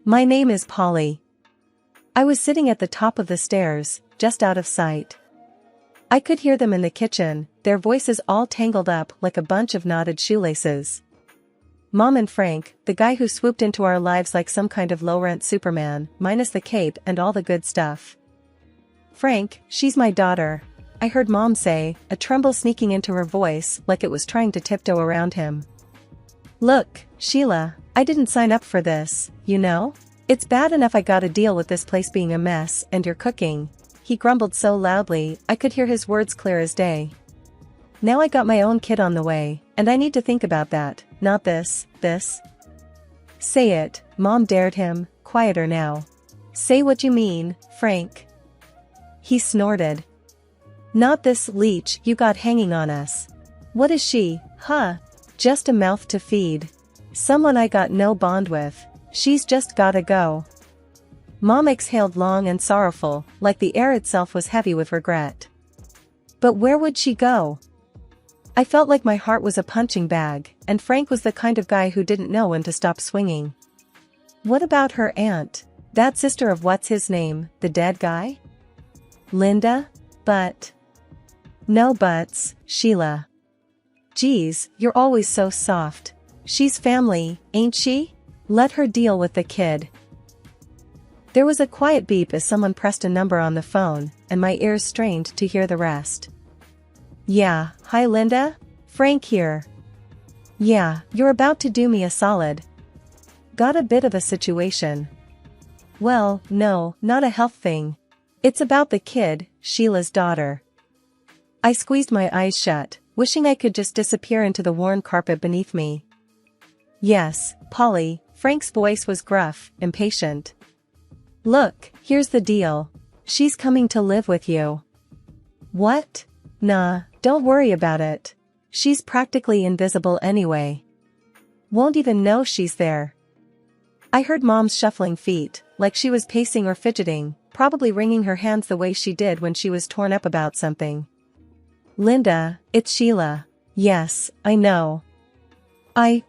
My name is Polly. I was sitting at the top of the stairs, just out of sight. I could hear them in the kitchen, their voices all tangled up like a bunch of knotted shoelaces. Mom and Frank, the guy who swooped into our lives like some kind of low-rent Superman, minus the cape and all the good stuff. Frank, she's my daughter, I heard Mom say, a tremble sneaking into her voice like it was trying to tiptoe around him. Look, Sheila, I didn't sign up for this, you know? It's bad enough I gotta deal with this place being a mess and you're cooking. He grumbled so loudly, I could hear his words clear as day. Now I got my own kid on the way, and I need to think about that, not this. Say it, Mom dared him, quieter now. Say what you mean, Frank. He snorted. Not this leech you got hanging on us. What is she, huh? Just a mouth to feed. Someone I got no bond with. She's just gotta go. Mom exhaled long and sorrowful, like the air itself was heavy with regret. But where would she go? I felt like my heart was a punching bag, and Frank was the kind of guy who didn't know when to stop swinging. What about her aunt? That sister of what's his name, the dead guy? Linda? But... No buts, Sheila. Geez, you're always so soft. She's family, ain't she? Let her deal with the kid. There was a quiet beep as someone pressed a number on the phone, and my ears strained to hear the rest. Yeah, hi Linda? Frank here. Yeah, you're about to do me a solid. Got a bit of a situation. Well, no, not a health thing. It's about the kid, Sheila's daughter. I squeezed my eyes shut, wishing I could just disappear into the worn carpet beneath me. Yes, Polly, Frank's voice was gruff, impatient. Look, here's the deal. She's coming to live with you. What? Nah, don't worry about it. She's practically invisible anyway. Won't even know she's there. I heard Mom's shuffling feet, like she was pacing or fidgeting, probably wringing her hands the way she did when she was torn up about something. Linda, it's Sheila. Yes, I know.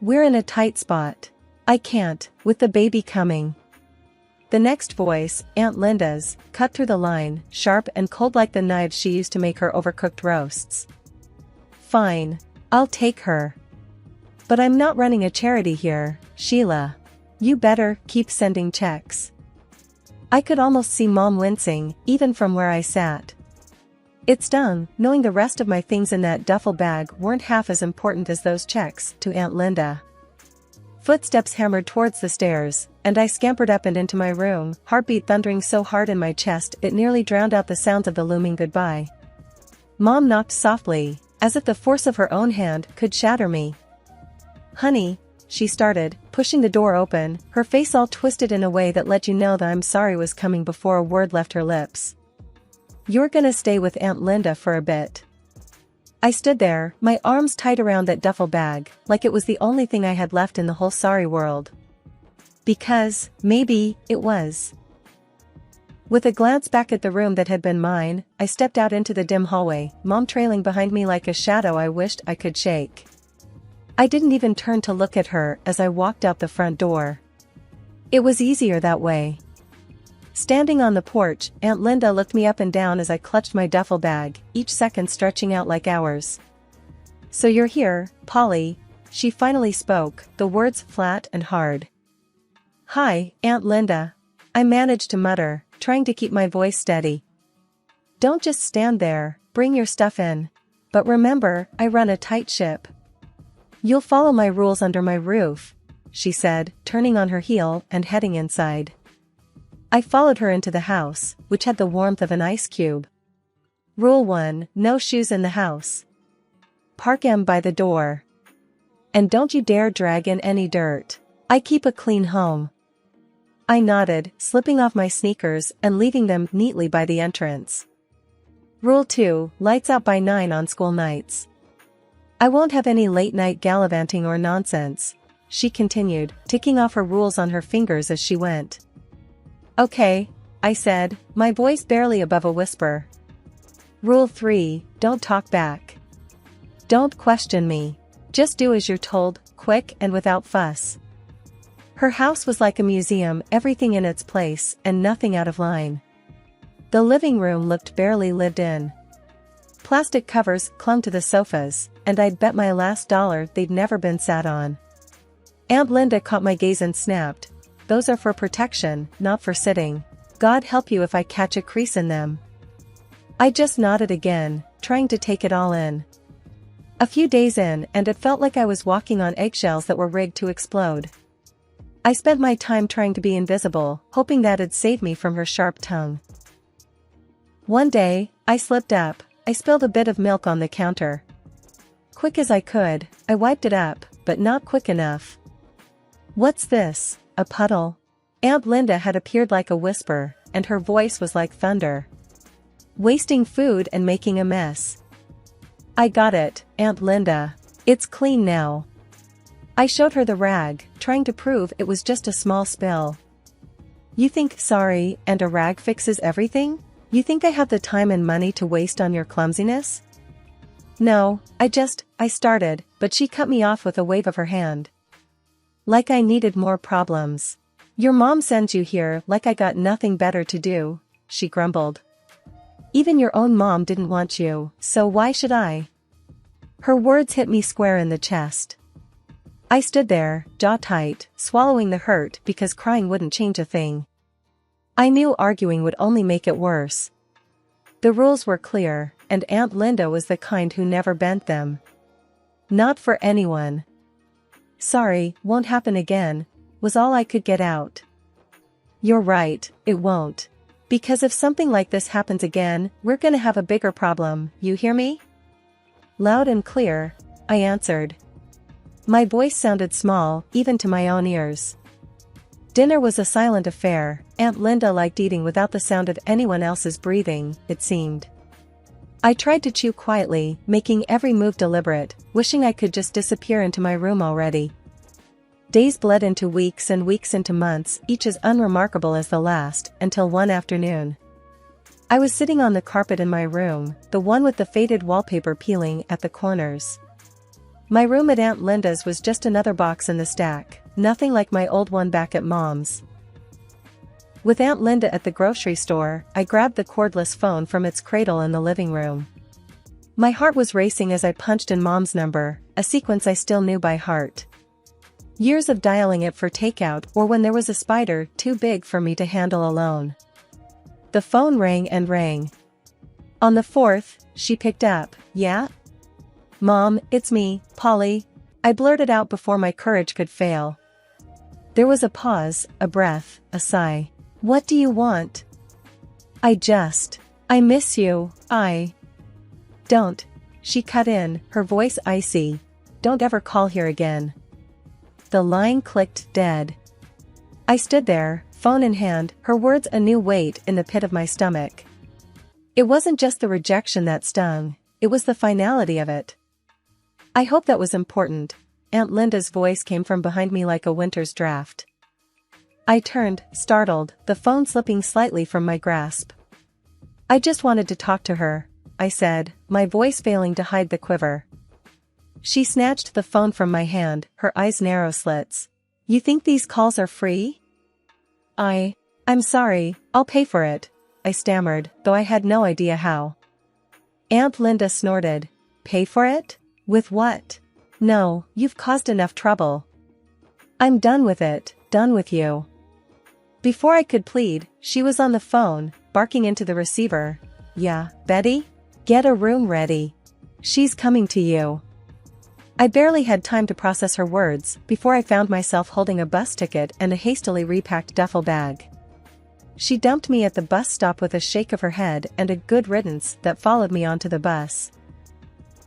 We're in a tight spot. I can't, with the baby coming. The next voice, Aunt Linda's, cut through the line, sharp and cold like the knives she used to make her overcooked roasts. Fine. I'll take her. But I'm not running a charity here, Sheila. You better keep sending checks. I could almost see Mom wincing, even from where I sat. It stung, knowing the rest of my things in that duffel bag weren't half as important as those checks to Aunt Linda. Footsteps hammered towards the stairs, and I scampered up and into my room, heartbeat thundering so hard in my chest it nearly drowned out the sounds of the looming goodbye. Mom knocked softly, as if the force of her own hand could shatter me. Honey, she started, pushing the door open, her face all twisted in a way that let you know that I'm sorry was coming before a word left her lips. You're gonna stay with Aunt Linda for a bit. I stood there, my arms tight around that duffel bag, like it was the only thing I had left in the whole sorry world. Because, maybe, it was. With a glance back at the room that had been mine, I stepped out into the dim hallway, Mom trailing behind me like a shadow I wished I could shake. I didn't even turn to look at her as I walked out the front door. It was easier that way. Standing on the porch, Aunt Linda looked me up and down as I clutched my duffel bag, each second stretching out like hours. So you're here, Polly, she finally spoke, the words flat and hard. Hi, Aunt Linda. I managed to mutter, trying to keep my voice steady. Don't just stand there, bring your stuff in. But remember, I run a tight ship. You'll follow my rules under my roof, she said, turning on her heel and heading inside. I followed her into the house, which had the warmth of an ice cube. Rule 1, no shoes in the house. Park 'em by the door. And don't you dare drag in any dirt. I keep a clean home. I nodded, slipping off my sneakers and leaving them neatly by the entrance. Rule 2, lights out by 9 on school nights. I won't have any late-night gallivanting or nonsense, she continued, ticking off her rules on her fingers as she went. Okay, I said, my voice barely above a whisper. Rule 3, don't talk back. Don't question me. Just do as you're told, quick and without fuss. Her house was like a museum, everything in its place and nothing out of line. The living room looked barely lived in. Plastic covers clung to the sofas, and I'd bet my last dollar they'd never been sat on. Aunt Linda caught my gaze and snapped, "Those are for protection, not for sitting. God help you if I catch a crease in them." I just nodded again, trying to take it all in. A few days in and it felt like I was walking on eggshells that were rigged to explode. I spent my time trying to be invisible, hoping that'd save me from her sharp tongue. One day, I slipped up. I spilled a bit of milk on the counter. Quick as I could, I wiped it up, but not quick enough. "What's this, a puddle?" Aunt Linda had appeared like a whisper, and her voice was like thunder. "Wasting food and making a mess." "I got it, Aunt Linda. It's clean now." I showed her the rag, trying to prove it was just a small spill. "You think sorry and a rag fixes everything? You think I have the time and money to waste on your clumsiness?" "No, I started, but she cut me off with a wave of her hand. Like I needed more problems. Your mom sends you here like I got nothing better to do," she grumbled. "Even your own mom didn't want you, so why should I?" Her words hit me square in the chest. I stood there, jaw tight, swallowing the hurt because crying wouldn't change a thing. I knew arguing would only make it worse. The rules were clear, and Aunt Linda was the kind who never bent them. Not for anyone. "Sorry, won't happen again," was all I could get out. "You're right, it won't. Because if something like this happens again, we're gonna have a bigger problem, you hear me?" Loud and clear, I answered. My voice sounded small, even to my own ears. Dinner was a silent affair. Aunt Linda liked eating without the sound of anyone else's breathing, it seemed. I tried to chew quietly, making every move deliberate, wishing I could just disappear into my room already. Days bled into weeks and weeks into months, each as unremarkable as the last, until one afternoon. I was sitting on the carpet in my room, the one with the faded wallpaper peeling at the corners. My room at Aunt Linda's was just another box in the stack, nothing like my old one back at Mom's. With Aunt Linda at the grocery store, I grabbed the cordless phone from its cradle in the living room. My heart was racing as I punched in Mom's number, a sequence I still knew by heart. Years of dialing it for takeout or when there was a spider too big for me to handle alone. The phone rang and rang. On the fourth, she picked up. "Yeah? Mom, it's me, Polly," I blurted out before my courage could fail. There was a pause, a breath, a sigh. "What do you want?" I miss you, Don't." She cut in, her voice icy. "Don't ever call here again." The line clicked dead. I stood there, phone in hand, her words a new weight in the pit of my stomach. It wasn't just the rejection that stung, it was the finality of it. "I hope that was important." Aunt Linda's voice came from behind me like a winter's draft. I turned, startled, the phone slipping slightly from my grasp. "I just wanted to talk to her," I said, my voice failing to hide the quiver. She snatched the phone from my hand, her eyes narrow slits. "You think these calls are free?" I'm sorry, I'll pay for it," I stammered, though I had no idea how. Aunt Linda snorted. "Pay for it? With what? No, you've caused enough trouble. I'm done with it, done with you." Before I could plead, she was on the phone, barking into the receiver. "Yeah, Betty? Get a room ready. She's coming to you." I barely had time to process her words before I found myself holding a bus ticket and a hastily repacked duffel bag. She dumped me at the bus stop with a shake of her head and a good riddance that followed me onto the bus.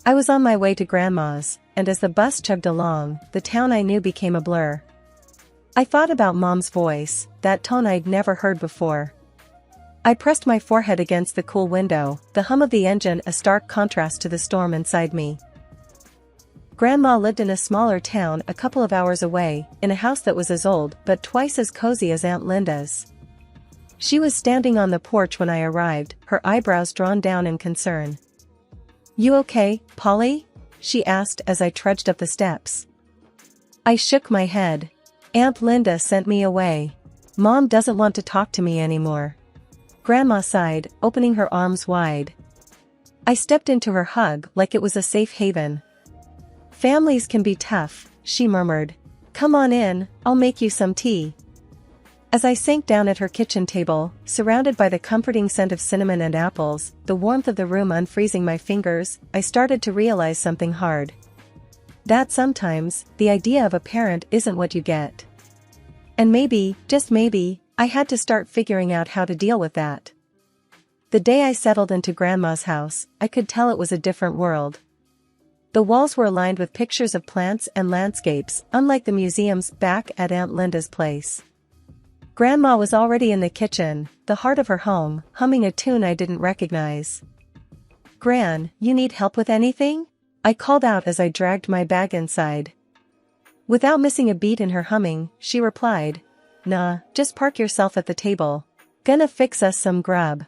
I was on my way to Grandma's, and as the bus chugged along, the town I knew became a blur. I thought about Mom's voice, that tone I'd never heard before. I pressed my forehead against the cool window, the hum of the engine a stark contrast to the storm inside me. Grandma lived in a smaller town a couple of hours away, in a house that was as old but twice as cozy as Aunt Linda's. She was standing on the porch when I arrived, her eyebrows drawn down in concern. "You okay, Polly?" she asked as I trudged up the steps. I shook my head. Aunt Linda sent me away. Mom doesn't want to talk to me anymore. Grandma sighed, opening her arms wide. I stepped into her hug like it was a safe haven. Families can be tough, she murmured. Come on in, I'll make you some tea. As I sank down at her kitchen table, surrounded by the comforting scent of cinnamon and apples, the warmth of the room unfreezing my fingers, I started to realize something hard. That sometimes, the idea of a parent isn't what you get. And maybe, just maybe, I had to start figuring out how to deal with that. The day I settled into Grandma's house, I could tell it was a different world. The walls were lined with pictures of plants and landscapes, unlike the museums back at Aunt Linda's place. Grandma was already in the kitchen, the heart of her home, humming a tune I didn't recognize. Gran, you need help with anything? I called out as I dragged my bag inside. Without missing a beat in her humming, she replied, Nah, just park yourself at the table. Gonna fix us some grub.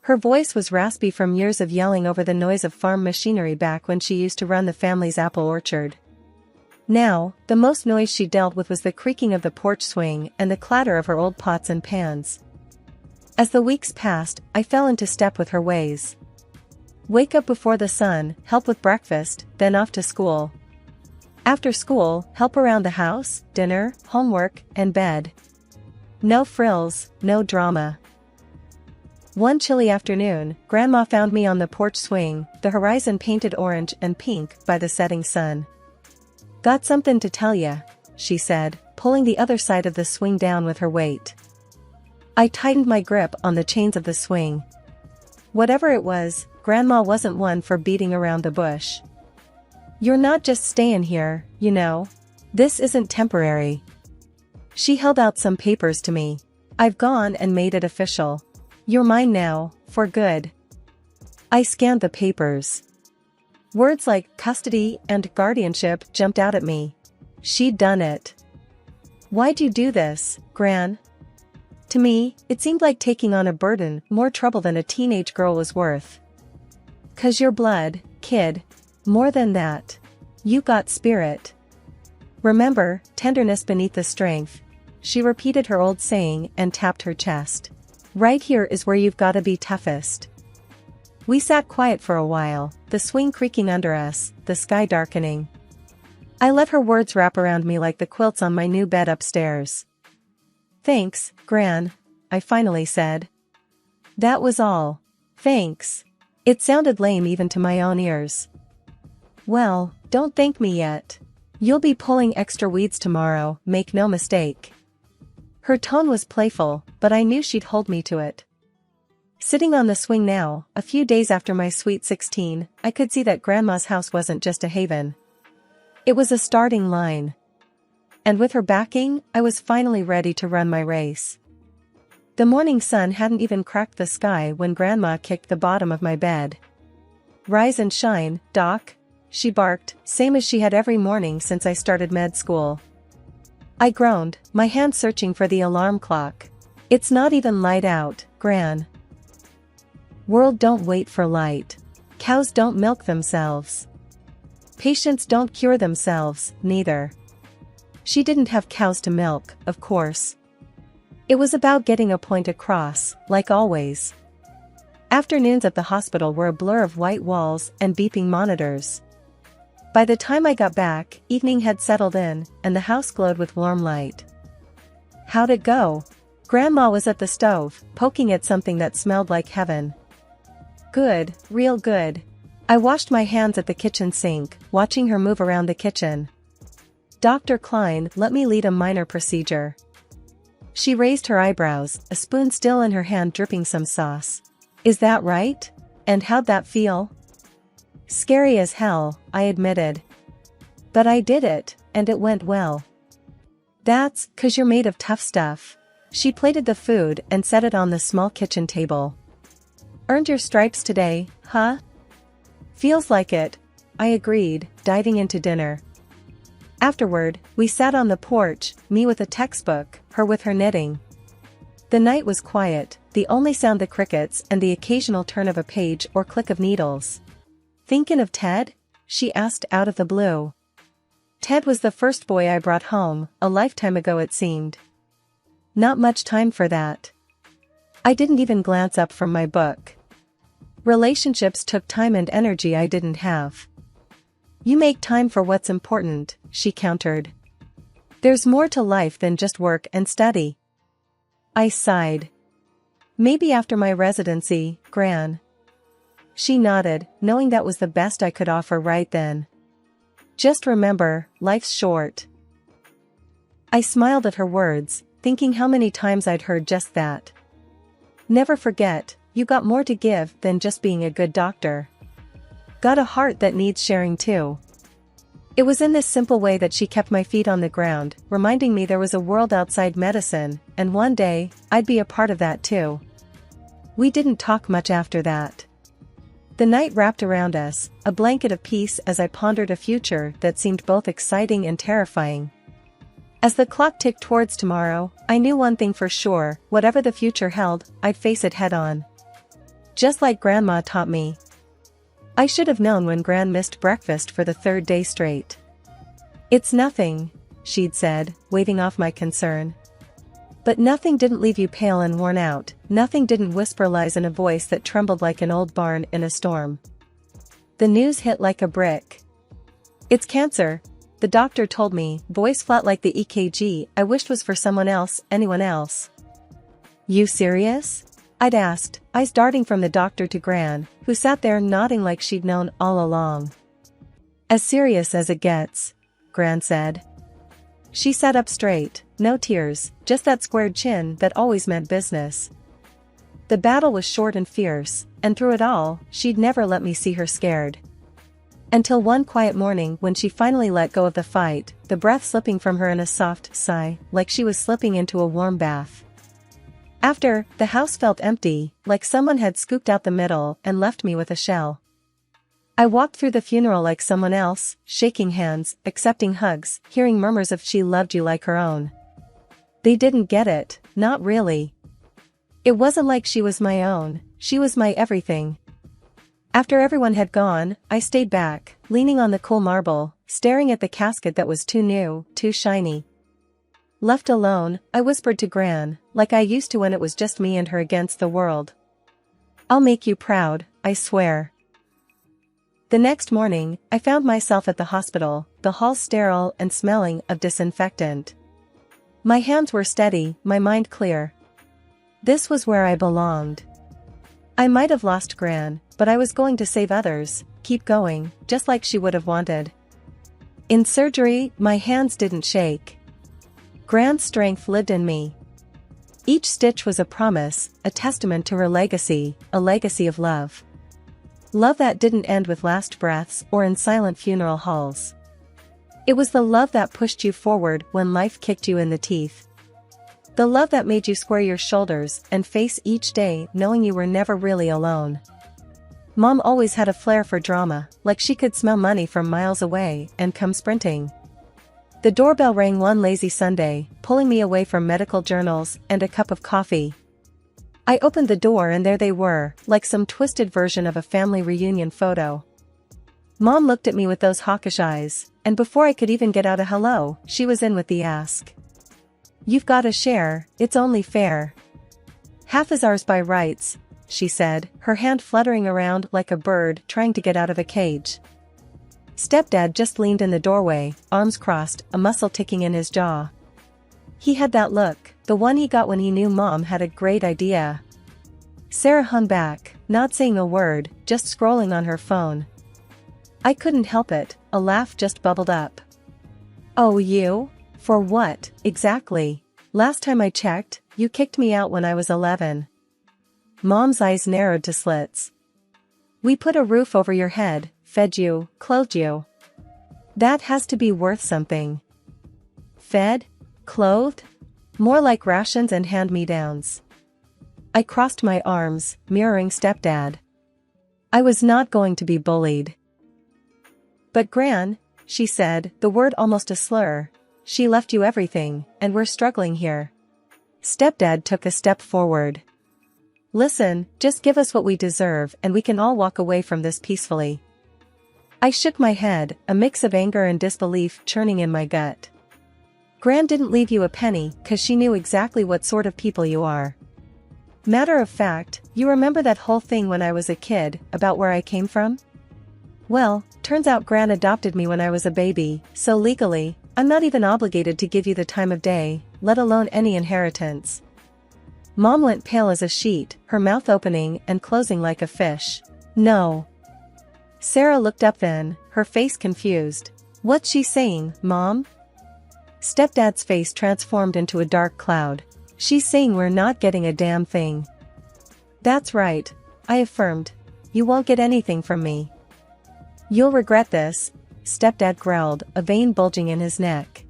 Her voice was raspy from years of yelling over the noise of farm machinery back when she used to run the family's apple orchard. Now, the most noise she dealt with was the creaking of the porch swing and the clatter of her old pots and pans. As the weeks passed, I fell into step with her ways. Wake up before the sun, help with breakfast, then off to school. After school, help around the house, dinner, homework, and bed. No frills, no drama. One chilly afternoon, Grandma found me on the porch swing, the horizon painted orange and pink by the setting sun. Got something to tell ya, she said, pulling the other side of the swing down with her weight. I tightened my grip on the chains of the swing. Whatever it was, Grandma wasn't one for beating around the bush. You're not just staying here, you know. This isn't temporary. She held out some papers to me. I've gone and made it official. You're mine now, for good. I scanned the papers. Words like custody and guardianship jumped out at me. She'd done it. Why'd you do this, Gran? To me, it seemed like taking on a burden, more trouble than a teenage girl was worth. 'Cause your blood, kid. More than that. You got spirit. Remember, tenderness beneath the strength. She repeated her old saying and tapped her chest. Right here is where you've gotta be toughest. We sat quiet for a while, the swing creaking under us, the sky darkening. I let her words wrap around me like the quilts on my new bed upstairs. Thanks, Gran, I finally said. That was all. Thanks. It sounded lame even to my own ears. Well, don't thank me yet. You'll be pulling extra weeds tomorrow, make no mistake. Her tone was playful, but I knew she'd hold me to it. Sitting on the swing now, a few days after my sweet 16, I could see that Grandma's house wasn't just a haven. It was a starting line. And with her backing, I was finally ready to run my race. The morning sun hadn't even cracked the sky when Grandma kicked the bottom of my bed. Rise and shine, Doc, she barked, same as she had every morning since I started med school. I groaned, my hand searching for the alarm clock. It's not even light out, Gran. World don't wait for light. Cows don't milk themselves. Patients don't cure themselves, neither. She didn't have cows to milk, of course. It was about getting a point across, like always. Afternoons at the hospital were a blur of white walls and beeping monitors. By the time I got back, evening had settled in, and the house glowed with warm light. How'd it go? Grandma was at the stove, poking at something that smelled like heaven. Good, real good. I washed my hands at the kitchen sink, watching her move around the kitchen. Dr. Klein let me lead a minor procedure. She raised her eyebrows, a spoon still in her hand dripping some sauce. Is that right? And how'd that feel? Scary as hell, I admitted. But I did it, and it went well. That's 'cause you're made of tough stuff. She plated the food and set it on the small kitchen table. Earned your stripes today, huh? Feels like it, I agreed, diving into dinner. Afterward, we sat on the porch, me with a textbook, her with her knitting. The night was quiet, the only sound the crickets and the occasional turn of a page or click of needles. Thinkin' of Ted? She asked out of the blue. Ted was the first boy I brought home, a lifetime ago it seemed. Not much time for that. I didn't even glance up from my book. Relationships took time and energy I didn't have. You make time for what's important, she countered. There's more to life than just work and study. I sighed. Maybe after my residency, Gran. She nodded, knowing that was the best I could offer right then. Just remember, life's short. I smiled at her words, thinking how many times I'd heard just that. Never forget, you got more to give than just being a good doctor. Got a heart that needs sharing too. It was in this simple way that she kept my feet on the ground, reminding me there was a world outside medicine, and one day, I'd be a part of that too. We didn't talk much after that. The night wrapped around us, a blanket of peace as I pondered a future that seemed both exciting and terrifying. As the clock ticked towards tomorrow, I knew one thing for sure, whatever the future held, I'd face it head-on. Just like Grandma taught me. I should have known when Gran missed breakfast for the third day straight. It's nothing, she'd said, waving off my concern. But nothing didn't leave you pale and worn out, nothing didn't whisper lies in a voice that trembled like an old barn in a storm. The news hit like a brick. It's cancer, the doctor told me, voice flat like the EKG I wished was for someone else, anyone else. You serious? I'd asked, eyes darting from the doctor to Gran, who sat there nodding like she'd known all along. As serious as it gets, Gran said. She sat up straight, no tears, just that squared chin that always meant business. The battle was short and fierce, and through it all, she'd never let me see her scared. Until one quiet morning when she finally let go of the fight, the breath slipping from her in a soft sigh, like she was slipping into a warm bath. After, the house felt empty, like someone had scooped out the middle and left me with a shell. I walked through the funeral like someone else, shaking hands, accepting hugs, hearing murmurs of she loved you like her own. They didn't get it, not really. It wasn't like she was my own, she was my everything. After everyone had gone, I stayed back, leaning on the cool marble, staring at the casket that was too new, too shiny. Left alone, I whispered to Gran, like I used to when it was just me and her against the world. I'll make you proud, I swear. The next morning, I found myself at the hospital, the hall sterile and smelling of disinfectant. My hands were steady, my mind clear. This was where I belonged. I might have lost Gran, but I was going to save others, keep going, just like she would have wanted. In surgery, my hands didn't shake. Gran's strength lived in me. Each stitch was a promise, a testament to her legacy, a legacy of love. Love that didn't end with last breaths or in silent funeral halls. It was the love that pushed you forward when life kicked you in the teeth. The love that made you square your shoulders and face each day knowing you were never really alone. Mom always had a flair for drama, like she could smell money from miles away and come sprinting. The doorbell rang one lazy Sunday, pulling me away from medical journals and a cup of coffee. I opened the door and there they were, like some twisted version of a family reunion photo. Mom looked at me with those hawkish eyes, and before I could even get out a hello, she was in with the ask. You've got to share, it's only fair. Half is ours by rights, she said, her hand fluttering around like a bird trying to get out of a cage. Stepdad just leaned in the doorway, arms crossed, a muscle ticking in his jaw. He had that look, the one he got when he knew Mom had a great idea. Sarah hung back, not saying a word, just scrolling on her phone. I couldn't help it, a laugh just bubbled up. Oh, you? For what, exactly? Last time I checked, you kicked me out when I was 11. Mom's eyes narrowed to slits. We put a roof over your head, fed you, clothed you. That has to be worth something. Fed? Clothed? More like rations and hand-me-downs. I crossed my arms, mirroring stepdad. I was not going to be bullied. But Gran, she said, the word almost a slur, she left you everything, and we're struggling here. Stepdad took a step forward. Listen, just give us what we deserve and we can all walk away from this peacefully. I shook my head, a mix of anger and disbelief churning in my gut. Gran didn't leave you a penny, 'cause she knew exactly what sort of people you are. Matter of fact, you remember that whole thing when I was a kid, about where I came from? Well, turns out Gran adopted me when I was a baby, so legally, I'm not even obligated to give you the time of day, let alone any inheritance. Mom went pale as a sheet, her mouth opening and closing like a fish. No. Sarah looked up then, her face confused. What's she saying, Mom? Stepdad's face transformed into a dark cloud. She's saying we're not getting a damn thing. That's right, I affirmed. You won't get anything from me. You'll regret this, Stepdad growled, a vein bulging in his neck.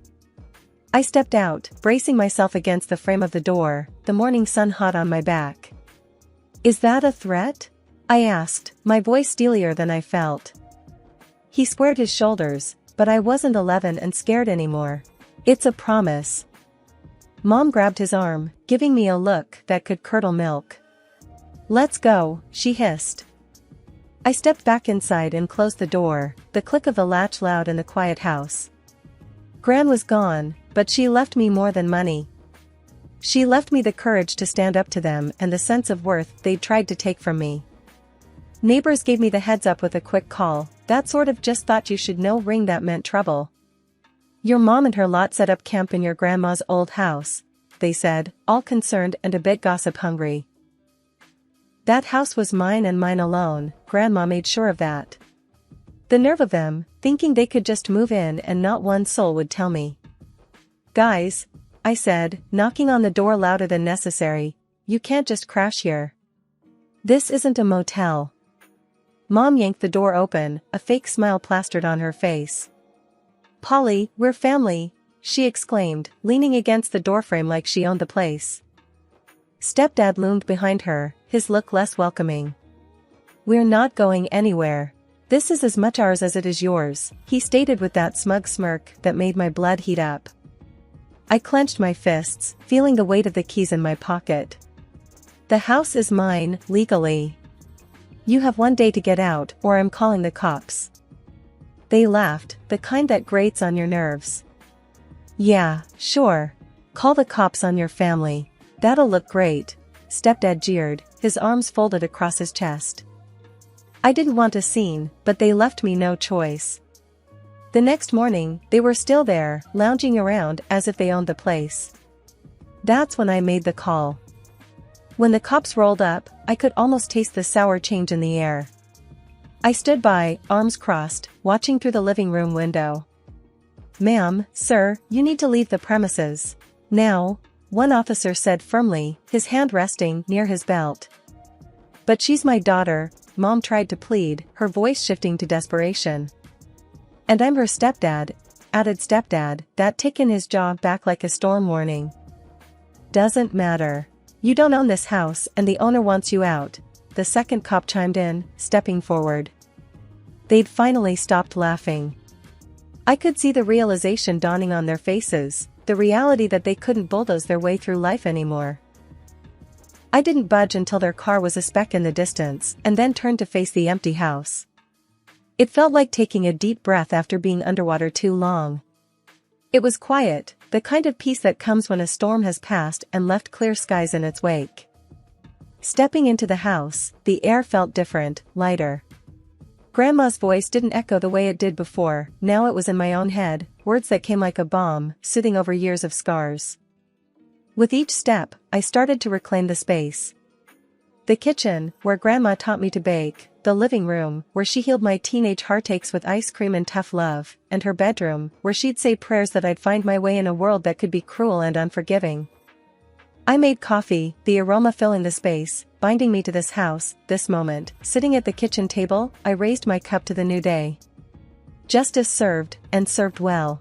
I stepped out, bracing myself against the frame of the door, the morning sun hot on my back. Is that a threat? I asked, my voice steelier than I felt. He squared his shoulders, but I wasn't 11 and scared anymore. It's a promise. Mom grabbed his arm, giving me a look that could curdle milk. Let's go, she hissed. I stepped back inside and closed the door, the click of the latch loud in the quiet house. Gran was gone, but she left me more than money. She left me the courage to stand up to them and the sense of worth they'd tried to take from me. Neighbors gave me the heads up with a quick call, that sort of just thought you should know ring that meant trouble. Your mom and her lot set up camp in your grandma's old house, they said, all concerned and a bit gossip hungry. That house was mine and mine alone, Grandma made sure of that. The nerve of them, thinking they could just move in and not one soul would tell me. Guys, I said, knocking on the door louder than necessary, you can't just crash here. This isn't a motel. Mom yanked the door open, a fake smile plastered on her face. Polly, we're family, she exclaimed, leaning against the doorframe like she owned the place. Stepdad loomed behind her, his look less welcoming. We're not going anywhere. This is as much ours as it is yours, he stated with that smug smirk that made my blood heat up. I clenched my fists, feeling the weight of the keys in my pocket. The house is mine, legally. You have one day to get out, or I'm calling the cops. They laughed, the kind that grates on your nerves. Yeah, sure. Call the cops on your family. That'll look great, Stepdad jeered, his arms folded across his chest. I didn't want a scene, but they left me no choice. The next morning, they were still there, lounging around as if they owned the place. That's when I made the call. When the cops rolled up, I could almost taste the sour change in the air. I stood by, arms crossed, watching through the living room window. Ma'am, sir, you need to leave the premises. Now, one officer said firmly, his hand resting near his belt. But she's my daughter, Mom tried to plead, her voice shifting to desperation. And I'm her stepdad, added Stepdad, that tick in his jaw back like a storm warning. Doesn't matter. You don't own this house and the owner wants you out, the second cop chimed in, stepping forward. They'd finally stopped laughing. I could see the realization dawning on their faces, the reality that they couldn't bulldoze their way through life anymore. I didn't budge until their car was a speck in the distance, and then turned to face the empty house. It felt like taking a deep breath after being underwater too long. It was quiet, the kind of peace that comes when a storm has passed and left clear skies in its wake. Stepping into the house, the air felt different, lighter. Grandma's voice didn't echo the way it did before, now it was in my own head, words that came like a bomb, soothing over years of scars. With each step, I started to reclaim the space. The kitchen, where Grandma taught me to bake, the living room, where she healed my teenage heartaches with ice cream and tough love, and her bedroom, where she'd say prayers that I'd find my way in a world that could be cruel and unforgiving. I made coffee, the aroma filling the space, binding me to this house, this moment. Sitting at the kitchen table, I raised my cup to the new day. Justice served, and served well.